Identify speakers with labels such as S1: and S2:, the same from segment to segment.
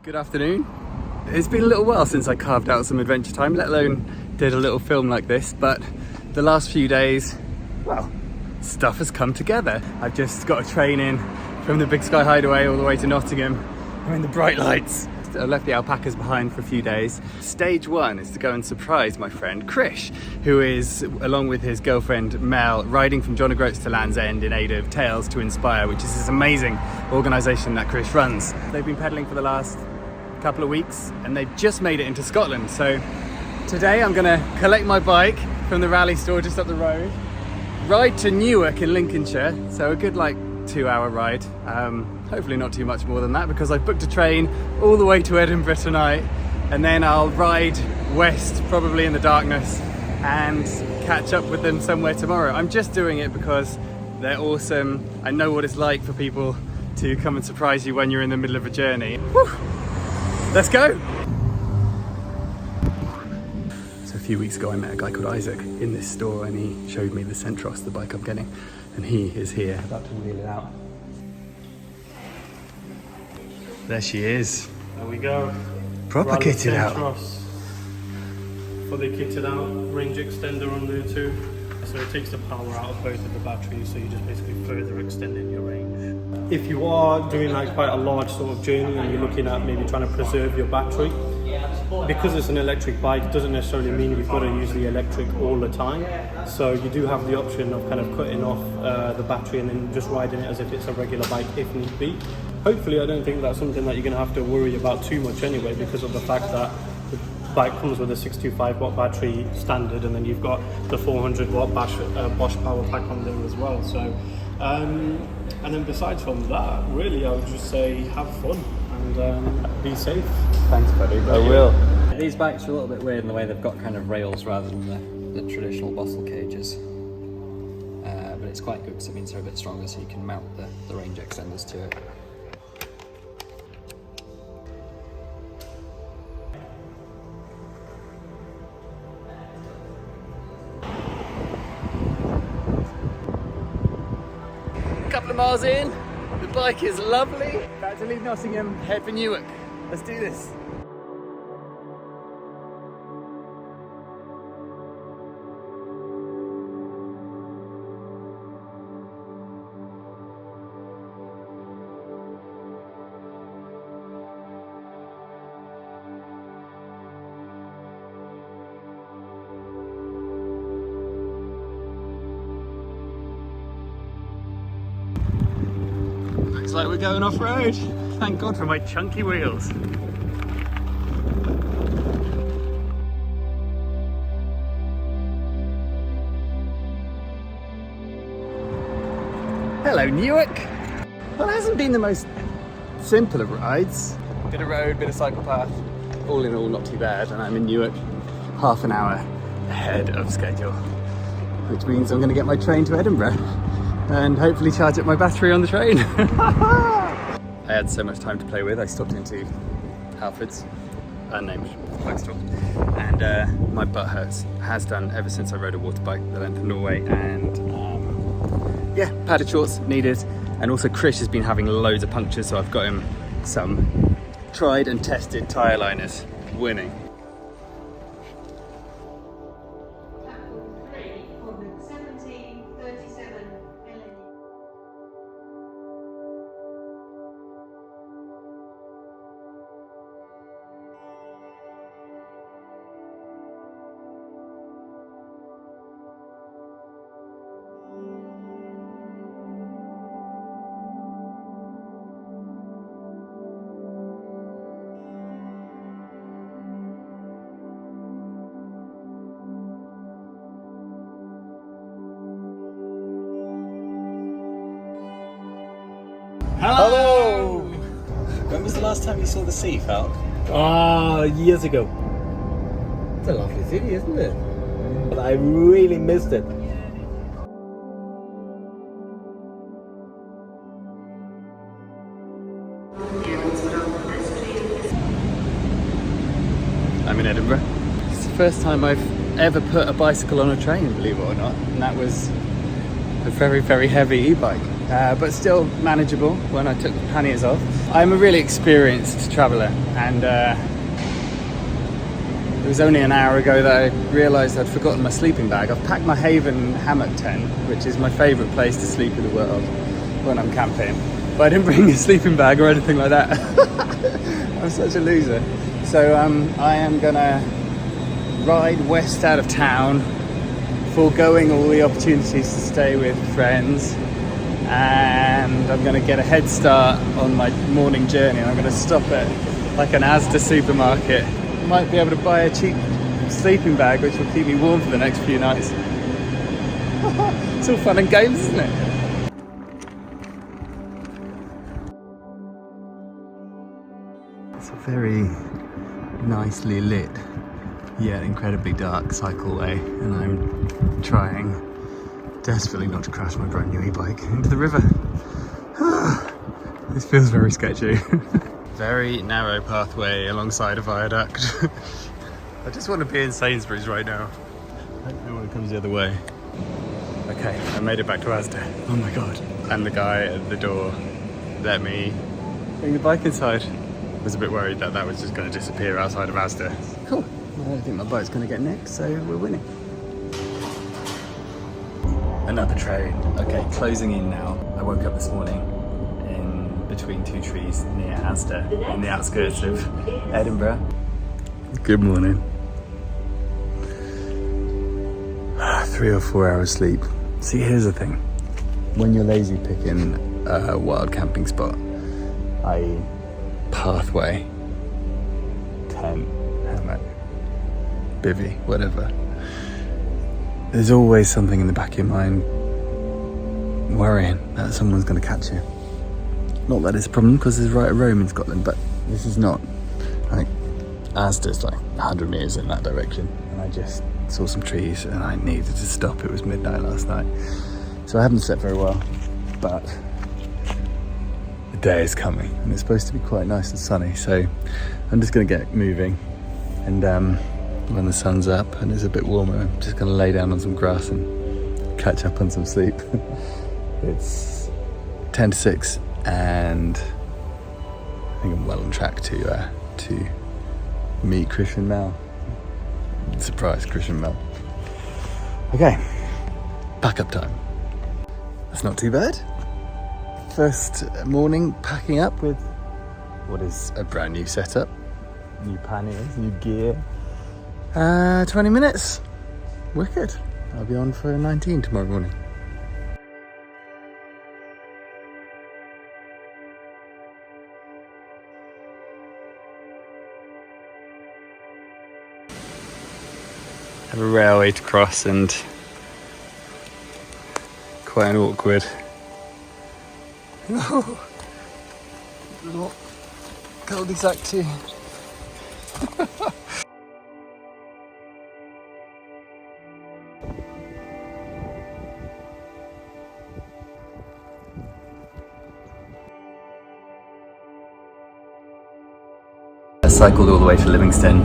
S1: Good afternoon. It's been a little while since I carved out some adventure time, let alone did a little film like this, but the last few days, well, stuff has come together. I've just got a train in from the Big Sky Hideaway all the way to Nottingham. I'm in the bright lights. I left the alpacas behind for a few days. Stage one is to go and surprise my friend Krish, who is, along with his girlfriend Mel, riding from John O'Groats to Land's End in aid of Tales to Inspire, which is this amazing organisation that Krish runs. They've been pedalling for the last couple of weeks and they've just made it into Scotland. So today I'm gonna collect my bike from the rally store just up the road, ride to Newark in Lincolnshire, so a good 2-hour ride, hopefully not too much more than that because I've booked a train all the way to Edinburgh tonight, and then I'll ride west probably in the darkness and catch up with them somewhere tomorrow. I'm just doing it because they're awesome. I know what it's like for people to come and surprise you when you're in the middle of a journey. Whew. Let's go! So a few weeks ago I met a guy called Isaac in this store and he showed me the Centros, the bike I'm getting, and he is here about to wheel it out. There she is.
S2: There we go.
S1: Proper kitted out.
S2: Fully kitted out, range extender on there too. So it takes the power out of both of the batteries, so you're just basically further extending your range. If you are doing quite a large sort of journey and you're looking at maybe trying to preserve your battery, because it's an electric bike, it doesn't necessarily mean you've got to use the electric all the time. So you do have the option of kind of cutting off the battery and then just riding it as if it's a regular bike if need be. Hopefully I don't think that's something that you're going to have to worry about too much anyway, because of the fact that the bike comes with a 625 watt battery standard, and then you've got the 400 watt Bosch power pack on there as well. So and then besides from that, really I would just say have fun and be safe.
S1: Thanks buddy.
S3: I will. These bikes are a little bit weird in the way they've got kind of rails rather than the traditional bottle cages. But it's quite good because it means they're a bit stronger, so you can mount the range extenders to it.
S1: Couple of miles in, the bike is lovely. About to leave Nottingham, head for Newark. Let's do this. Looks like we're going off-road. Thank God for my chunky wheels. Hello Newark. Well, it hasn't been the most simple of rides. Bit of road, bit of cycle path. All in all, not too bad. And I'm in Newark half an hour ahead of schedule, which means I'm going to get my train to Edinburgh and hopefully charge up my battery on the train. I had so much time to play with, I stopped into Halfords, unnamed bike store, and my butt hurts, has done ever since I rode a water bike the length of Norway, and yeah, padded shorts needed. And also Krish has been having loads of punctures, so I've got him some tried and tested tyre liners. Winning.
S3: Hello! When was the last time you saw the sea, Falk?
S2: Years ago.
S3: It's a lovely city, isn't it?
S2: But I really missed it.
S1: I'm in Edinburgh. It's the first time I've ever put a bicycle on a train, believe it or not, and that was a very, very heavy e-bike, but still manageable when I took the panniers off. I'm a really experienced traveller, and it was only an hour ago that I realised I'd forgotten my sleeping bag. I've packed my Haven hammock tent, which is my favourite place to sleep in the world when I'm camping. But I didn't bring a sleeping bag or anything like that. I'm such a loser. So I am gonna ride west out of town, foregoing all the opportunities to stay with friends, and I'm gonna get a head start on my morning journey. And I'm gonna stop at like an Asda supermarket. Might be able to buy a cheap sleeping bag which will keep me warm for the next few nights. It's all fun and games, isn't it? It's a very nicely lit yet incredibly dark cycleway, and I'm trying desperately not to crash my brand new e-bike into the river. This feels very sketchy. Very narrow pathway alongside a viaduct. I just want to be in Sainsbury's right now. I don't know when it comes the other way. Okay, I made it back to Asda. Oh my god. And the guy at the door let me bring the bike inside. I was a bit worried that that was just going to disappear outside of Asda. Cool. I don't think my bike's going to get nicked, so we're winning. Another train. Okay, closing in now. I woke up this morning between two trees near Asda in the outskirts of Edinburgh. Good morning. 3 or 4 hours sleep. See, here's the thing. When you're lazy picking a wild camping spot, i.e. pathway, tent, hammock, bivvy, whatever, there's always something in the back of your mind worrying that someone's going to catch you. Not that it's a problem because there's right of Rome in Scotland, but this is not. Like, Asda's like 100 metres in that direction, and I just saw some trees and I needed to stop. It was midnight last night, so I haven't slept very well, but the day is coming and it's supposed to be quite nice and sunny, so I'm just going to get moving, and when the sun's up and it's a bit warmer, I'm just going to lay down on some grass and catch up on some sleep. It's 10 to 6 and I think I'm well on track to meet Krish and Mel. Surprise, Krish and Mel. Okay, pack up time. That's not too bad. First morning packing up with what is a brand new setup, new panniers, new gear. 20 minutes. Wicked. I'll be on for 19 tomorrow morning. Have a railway to cross and quite an awkward little cul-de-sac too. I cycled all the way to Livingston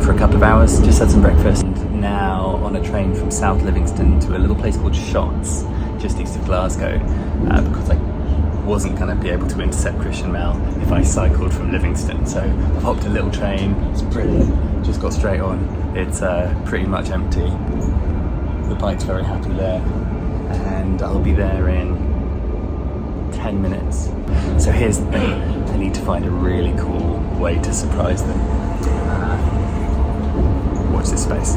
S1: for a couple of hours, just had some breakfast, and now on a train from South Livingston to a little place called Shotts, just east of Glasgow, because I wasn't going to be able to intercept Krish and Mel if I cycled from Livingston. So I've hopped a little train, it's brilliant, just got straight on. It's pretty much empty. The bike's very happy there, and I'll be there in 10 minutes. So here's the thing, I need to find a really cool way to surprise them. Watch this space.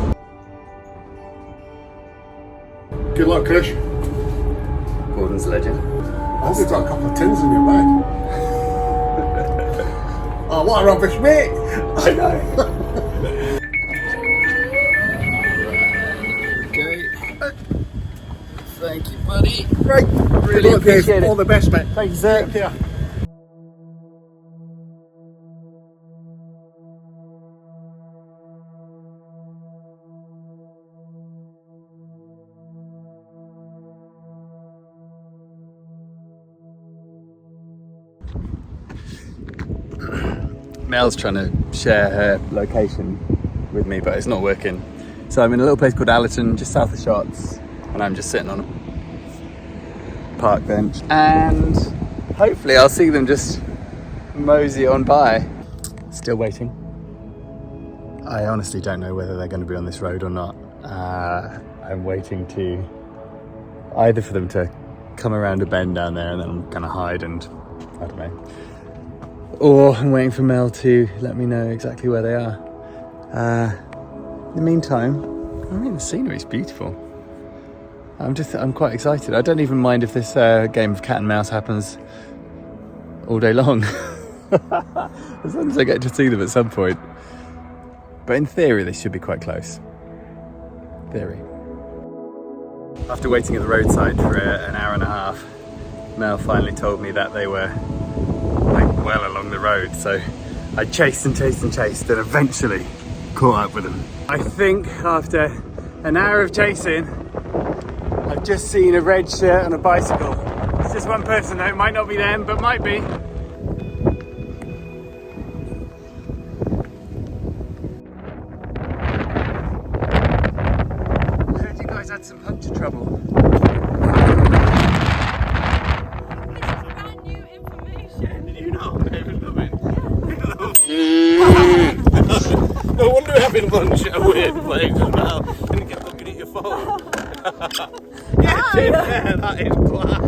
S4: Good luck, Krish.
S1: Gordon's legend.
S4: I hope you've got a couple of tins in your bag. Oh, what a rubbish mate!
S1: I know. Okay. Thank you, buddy.
S4: Right,
S1: Really appreciate it.
S4: All the best, mate.
S1: Thank you, sir.
S4: Take care.
S1: Mel's trying to share her location with me, but it's not working. So I'm in a little place called Allerton, just south of Shotts, and I'm just sitting on a park bench. And hopefully I'll see them just mosey on by. Still waiting. I honestly don't know whether they're going to be on this road or not. I'm waiting to either for them to come around a bend down there and then I'm gonna hide and I don't know. Or I'm waiting for Mel to let me know exactly where they are. In the meantime, I mean the scenery's beautiful. I'm quite excited. I don't even mind if this game of cat and mouse happens all day long. As long as I get to see them at some point. But in theory they should be quite close. Theory. After waiting at the roadside for an hour and a half, Mel finally told me that they were like well along the road, so I chased and chased and chased and eventually caught up with them. I think after an hour of chasing, I've just seen a red shirt on a bicycle. It's just one person though, it might not be them, but might be. Had some puncture trouble.
S5: This is brand new information.
S2: Did you know David Lovin? No wonder you're having lunch at a weird place as well. And you kept looking at your phone. Get in there, that is class.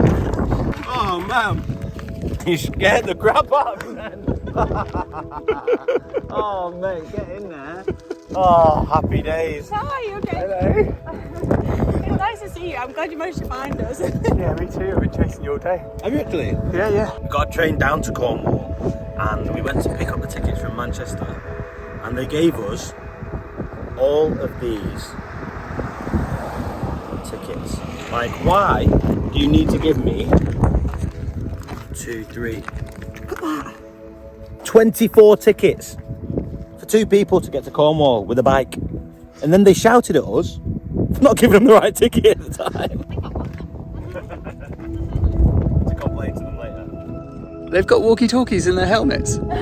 S2: Oh man, you scared the crap out of me then. Oh mate, get in there. Oh, happy days.
S5: Hi, you okay?
S1: Hello.
S5: It's nice to see you. I'm glad you managed to find us.
S1: Yeah, me too. I've been chasing you all day.
S2: Have you actually?
S1: Yeah.
S6: We got a train down to Cornwall and we went to pick up the tickets from Manchester and they gave us all of these tickets. Like, why do you need to give me 2, 3, 24 tickets for 2 people to get to Cornwall with a bike? And then they shouted at us for not giving them the right ticket at the time. To complain to them later.
S1: They've got walkie-talkies in their helmets.
S7: So cool!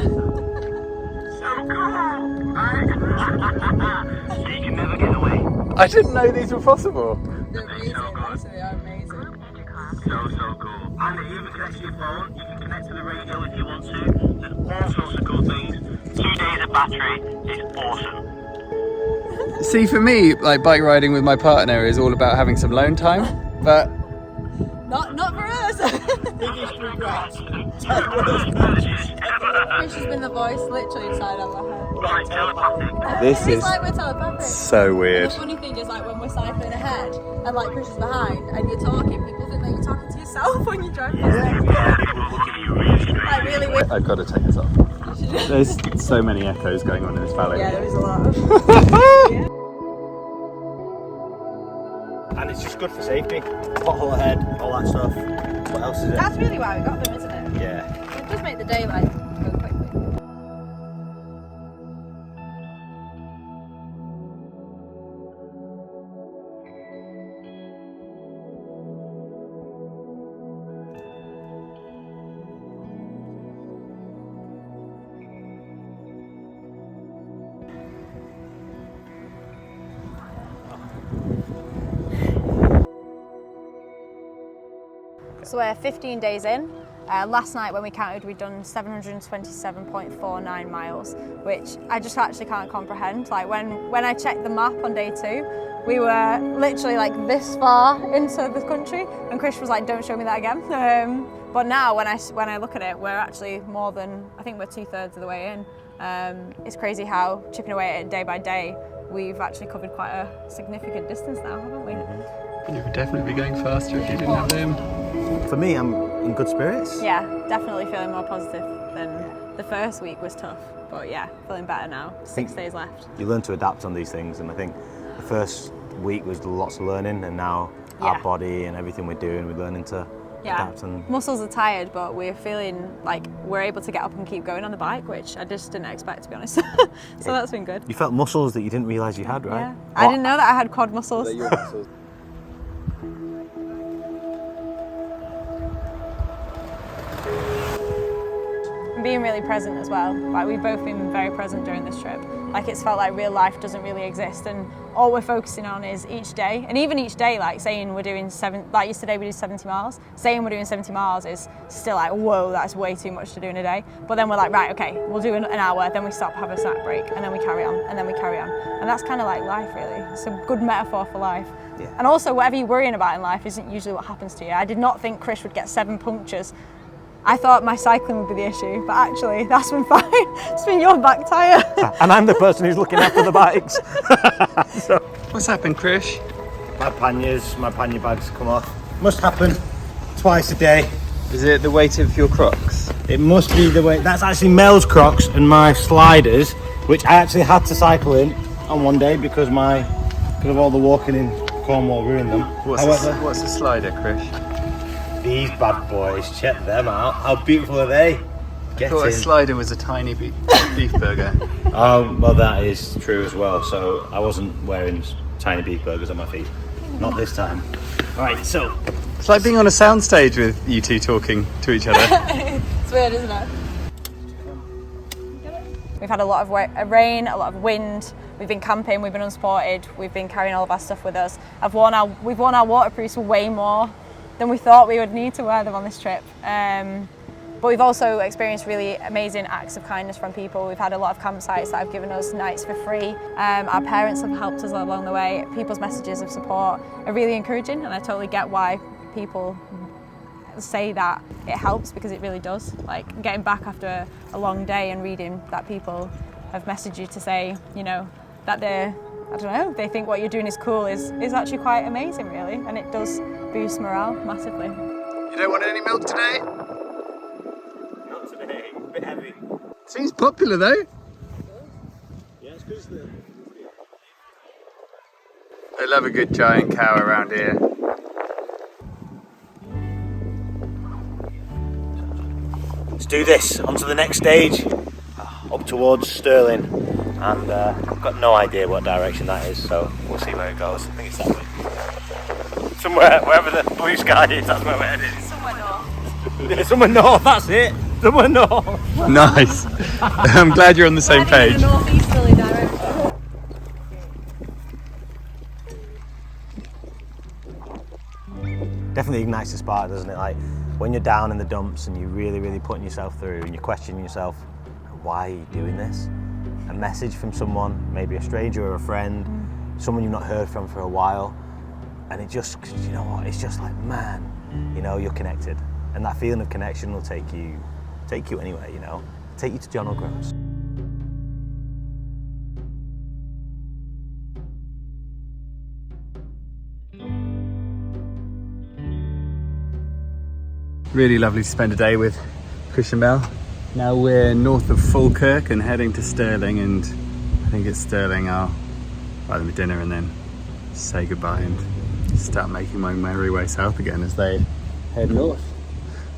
S7: So you can never get away.
S1: I didn't know these were possible.
S5: They're amazing. Honestly, they are amazing.
S7: So cool. And it even connects to your phone. You can connect to the radio if you want to. There's all sorts of cool things. 2 days of battery. It's awesome.
S1: See, for me, like bike riding with my partner is all about having some alone time, but
S5: Not for us.
S6: Biggest regrets.
S5: Krish has been the voice literally inside of our head.
S7: Right, telepathic.
S1: this
S5: It's
S1: is
S5: like we're telepathic.
S1: so
S5: And
S1: weird.
S5: the funny thing is, like when we're cycling ahead and like Krish is behind and you're talking, people think that you're talking to yourself when you drive past them.
S7: Yeah, people will look at you really strange.
S5: Like really weird.
S1: I've got to take this off. There's so many echoes going on in this valley.
S5: Yeah, there is a lot.
S6: And it's just good for safety. Pothole ahead, all that stuff. What else is it?
S5: That's really why we got them, isn't it?
S6: Yeah.
S5: It does make the day like go quickly. So we're 15 days in. Last night when we counted, we'd done 727.49 miles, which I just actually can't comprehend. Like when I checked the map on day 2, we were literally like this far into the country, and Krish was like, "Don't show me that again." But now when I look at it, we're actually more than, I think we're 2/3 of the way in. It's crazy how chipping away at it day by day, we've actually covered quite a significant distance now, haven't we?
S1: You would definitely be going faster if you didn't have them.
S6: For me, I'm in good spirits.
S5: Yeah, definitely feeling more positive than the first week was tough. But yeah, feeling better now. 6 days left.
S6: You learn to adapt on these things, and I think the first week was lots of learning, and now our body and everything we're doing, we're learning to adapt. And
S5: muscles are tired, but we're feeling like we're able to get up and keep going on the bike, which I just didn't expect, to be honest. So that's been good.
S6: you felt muscles that you didn't realise you had, right?
S5: Yeah, I didn't know that I had quad muscles. Being really present as well. Like we've both been very present during this trip. Like it's felt like real life doesn't really exist, and all we're focusing on is each day. And even each day, like saying we're doing like yesterday we did 70 miles, saying we're doing 70 miles is still like, whoa, that's way too much to do in a day. But then we're like, right, okay, we'll do an hour, then we stop, have a snack break, and then we carry on, and then we carry on. And that's kind of like life, really. It's a good metaphor for life. Yeah. And also, whatever you're worrying about in life isn't usually what happens to you. I did not think Krish would get 7 punctures. I thought my cycling would be the issue, but actually that's been fine. It's been your back tyre.
S6: And I'm the person who's looking after the bikes. So.
S1: What's happened, Krish?
S6: My pannier bags come off. Must happen twice a day.
S1: Is it the weight of your Crocs?
S6: It must be the weight. That's actually Mel's Crocs and my sliders, which I actually had to cycle in on one day because of all the walking in Cornwall ruined them.
S1: What's a slider, Krish?
S6: These bad boys, check them out. How beautiful are they?
S1: I thought a slider was a tiny beef burger.
S6: Oh, well, that is true as well. So I wasn't wearing tiny beef burgers on my feet. Not this time. Right, so.
S1: It's like being on a soundstage with you two talking to each other.
S5: It's weird, isn't it? We've had a lot of rain, a lot of wind. We've been camping, we've been unsupported, we've been carrying all of our stuff with us. We've worn our waterproofs way more than we thought we would need to wear them on this trip. But we've also experienced really amazing acts of kindness from people. We've had a lot of campsites that have given us nights for free. Our parents have helped us along the way. People's messages of support are really encouraging, and I totally get why people say that it helps, because it really does. Like getting back after a long day and reading that people have messaged you to say, you know, that they think what you're doing is cool is actually quite amazing, really, and it does boost morale massively.
S1: You don't want any milk today?
S6: Not today, a bit heavy.
S1: Seems popular though.
S6: Yeah, it's good.
S1: They love a good giant cow around here.
S6: Let's do this, on to the next stage, up towards Stirling, and I've got no idea what direction that is, so we'll see where it goes. I think it's that way. Somewhere, wherever the blue sky is, that's where we're headed.
S5: Somewhere north.
S6: Yeah, somewhere north, that's it, somewhere north.
S1: Nice. I'm glad you're on the same page.
S5: In a northeasterly direction.
S6: Definitely ignites the spark, doesn't it? Like when you're down in the dumps and you're really putting yourself through and you're questioning yourself, why are you doing this? A message from someone, maybe a stranger or a friend, someone you've not heard from for a while, and it just, you know what, it's just like, man, you know, you're connected. And that feeling of connection will take you anywhere, you know, take you to John O'Groats.
S1: Really lovely to spend a day with Krish and Mel. Now we're north of Falkirk and heading to Stirling, and I think it's Stirling I'll buy them a dinner and then say goodbye and start making my merry way south again as they head north.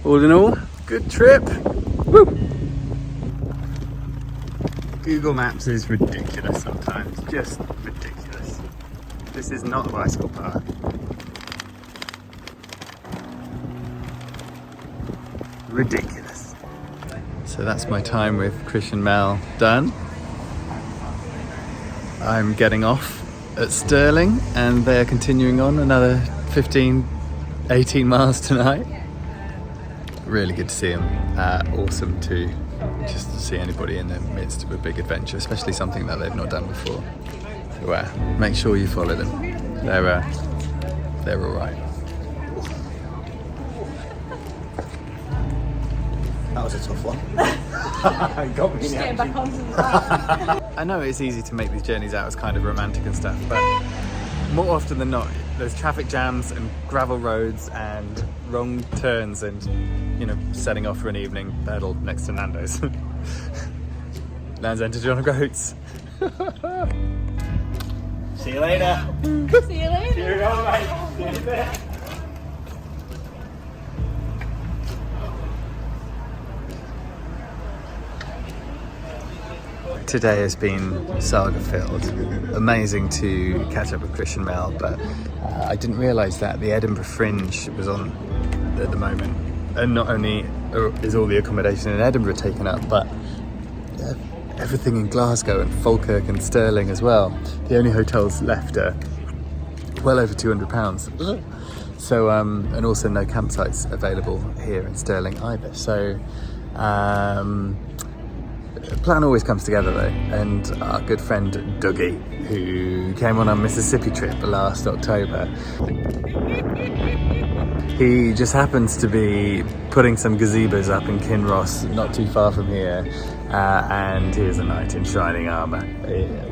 S1: All in all, good trip. Woo! Google Maps is ridiculous sometimes, just ridiculous. This is not a bicycle park. Ridiculous. So that's my time with Krish and Mel done. I'm getting off at Stirling and they're continuing on another 15-18 miles tonight. Really good to see them. Awesome to just see anybody in the midst of a big adventure, especially something that they've not done before. So make sure you follow them. They're all right.
S6: That was a tough one. Got me.
S5: Just getting back onto the bike.
S1: I know it's easy to make these journeys out as kind of romantic and stuff, but more often than not, there's traffic jams and gravel roads and wrong turns and, you know, setting off for an evening pedal next to Nando's. Land's End to John O'Groats.
S6: See you later.
S5: See you later.
S6: You're all right. See you in a bit.
S1: Today has been saga filled. Amazing to catch up with Krish and Mel, but I didn't realise that the Edinburgh Fringe was on at the moment. And not only is all the accommodation in Edinburgh taken up, but everything in Glasgow and Falkirk and Stirling as well. The only hotels left are well over £200. So, and also no campsites available here in Stirling either. So, plan always comes together though, and our good friend Dougie, who came on our Mississippi trip last October, he just happens to be putting some gazebos up in Kinross, not too far from here, and here's a knight in shining armour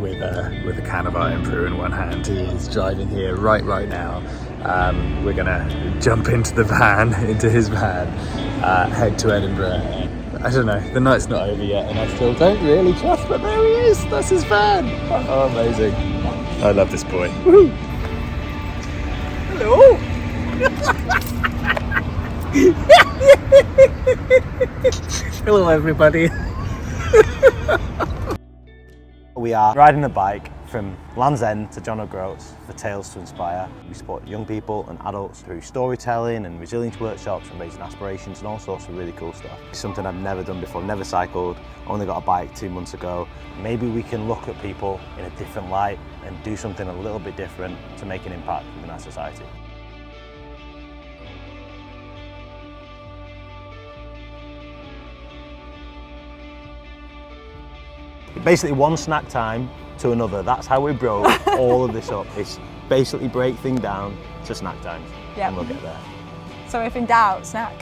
S1: with a can of Iron Brew in one hand. He is driving here right now. We're gonna jump into the van, into his van, head to Edinburgh. I don't know, the night's not over yet and I still don't really trust, but there he is, that's his van. Oh, amazing. I love this boy. Woohoo! Hello! Hello everybody.
S6: We are riding a bike from Land's End to John O'Groats for Tales to Inspire. We support young people and adults through storytelling and resilience workshops and raising aspirations and all sorts of really cool stuff. It's something I've never done before, never cycled, only got a bike 2 months ago. Maybe we can look at people in a different light and do something a little bit different to make an impact within our society. Basically one snack time to another. That's how we broke all of this up. It's basically break things down to snack times.
S5: Yep.
S6: And we'll get there.
S5: So if in doubt, snack.